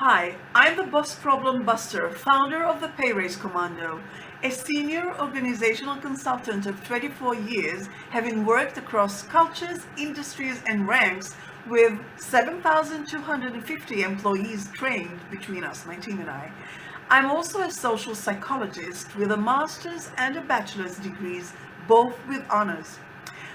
Hi, I'm the Boss Problem Buster, founder of the Pay Raise Commando, a senior organizational consultant of 24 years, having worked across cultures, industries, and ranks with 7,250 employees trained between us, my team and I. I'm also a social psychologist with a master's and a bachelor's degrees, both with honors.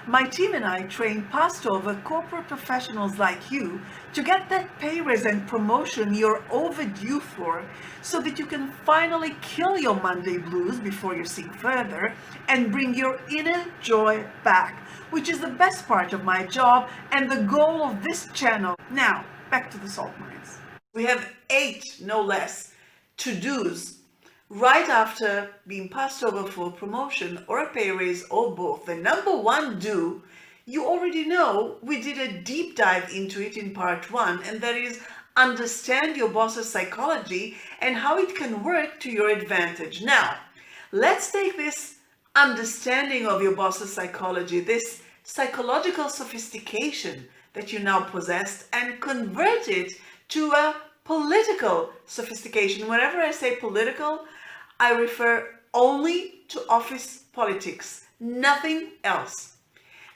My team and I train passed over corporate professionals like you to get that pay raise and promotion you're overdue for, so that you can finally kill your Monday blues before you sink further and bring your inner joy back, which is the best part of my job and the goal of this channel. Now, back to the salt mines. We have 8, no less, to-dos right after being passed over for a promotion or a pay raise or both. The number one do, you already know, we did a deep dive into it in part 1, and that is understand your boss's psychology and how it can work to your advantage. Now, let's take this understanding of your boss's psychology, this psychological sophistication that you now possess, and convert it to a political sophistication. Whenever I say political, I refer only to office politics, nothing else.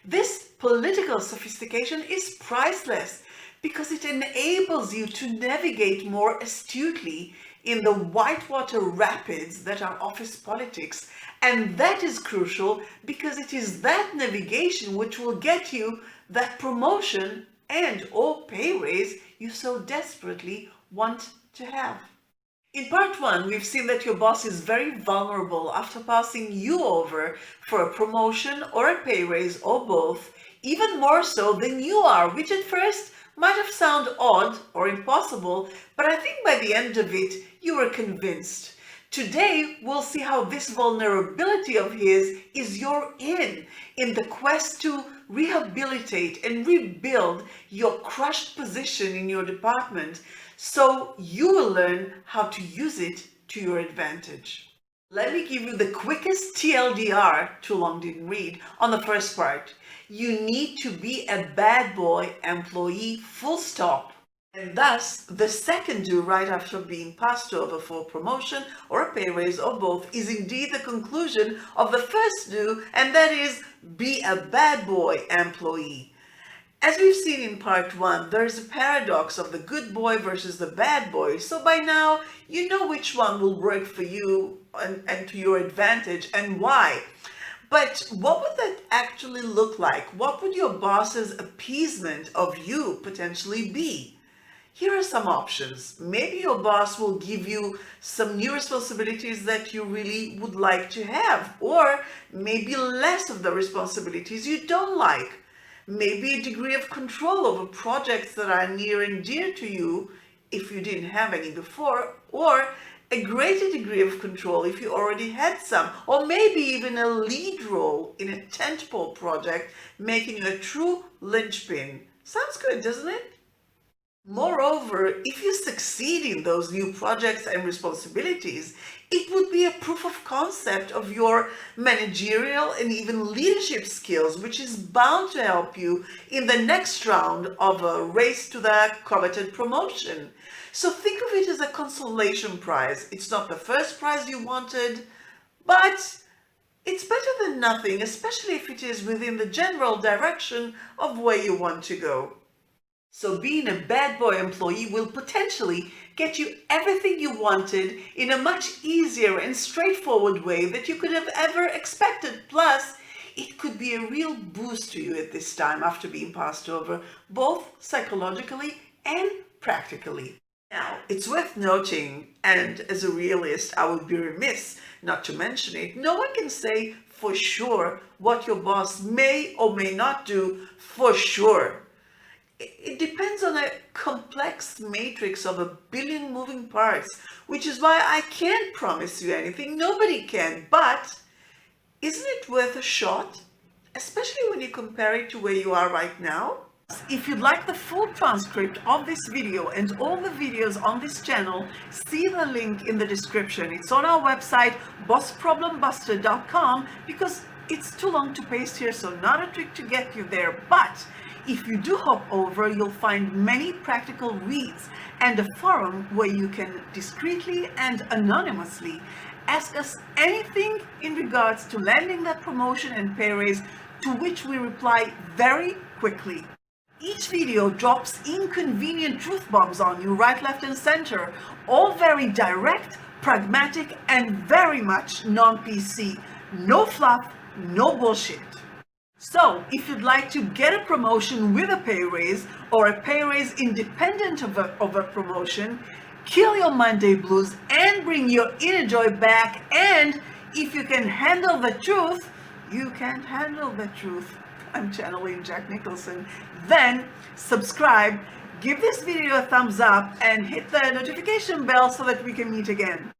This political sophistication is priceless because it enables you to navigate more astutely in the whitewater rapids that are office politics. And that is crucial because it is that navigation which will get you that promotion and or pay raise you so desperately want to have. In part 1, we've seen that your boss is very vulnerable after passing you over for a promotion or a pay raise or both, even more so than you are, which at first might have sounded odd or impossible, but I think by the end of it, you were convinced. Today, we'll see how this vulnerability of his is your in the quest to rehabilitate and rebuild your crushed position in your department, so you will learn how to use it to your advantage. Let me give you the quickest TLDR, too long didn't read, on the first part. You need to be a bad boy employee, full stop. And thus, the second do right after being passed over for promotion or a pay raise or both is indeed the conclusion of the first do, and that is be a bad boy employee. As we've seen in part 1, there is a paradox of the good boy versus the bad boy, so by now you know which one will work for you and to your advantage and why. But what would that actually look like? What would your boss's appeasement of you potentially be? Here are some options. Maybe your boss will give you some new responsibilities that you really would like to have, or maybe less of the responsibilities you don't like. Maybe a degree of control over projects that are near and dear to you if you didn't have any before, or a greater degree of control if you already had some, or maybe even a lead role in a tentpole project, making you a true linchpin. Sounds good, doesn't it? Moreover, if you succeed in those new projects and responsibilities, it would be a proof of concept of your managerial and even leadership skills, which is bound to help you in the next round of a race to the coveted promotion. So think of it as a consolation prize. It's not the first prize you wanted, but it's better than nothing, especially if it is within the general direction of where you want to go. So being a bad boy employee will potentially get you everything you wanted in a much easier and straightforward way that you could have ever expected. Plus, it could be a real boost to you at this time after being passed over, both psychologically and practically. Now, it's worth noting, and as a realist, I would be remiss not to mention it, no one can say for sure what your boss may or may not do for sure. It depends on a complex matrix of a billion moving parts, which is why I can't promise you anything. Nobody can. But isn't it worth a shot? Especially when you compare it to where you are right now. If you'd like the full transcript of this video and all the videos on this channel, see the link in the description. It's on our website, bossproblembuster.com, because it's too long to paste here, so not a trick to get you there. But If you do hop over, you'll find many practical reads and a forum where you can discreetly and anonymously ask us anything in regards to landing that promotion and pay raise, to which we reply very quickly. Each video drops inconvenient truth bombs on you right, left, and center, all very direct, pragmatic, and very much non-PC. No fluff, no bullshit. So, if you'd like to get a promotion with a pay raise, or a pay raise independent of a promotion, kill your Monday blues and bring your inner joy back, and if you can handle the truth, you can handle the truth. I'm channeling Jack Nicholson. Then subscribe, give this video a thumbs up, and hit the notification bell so that we can meet again.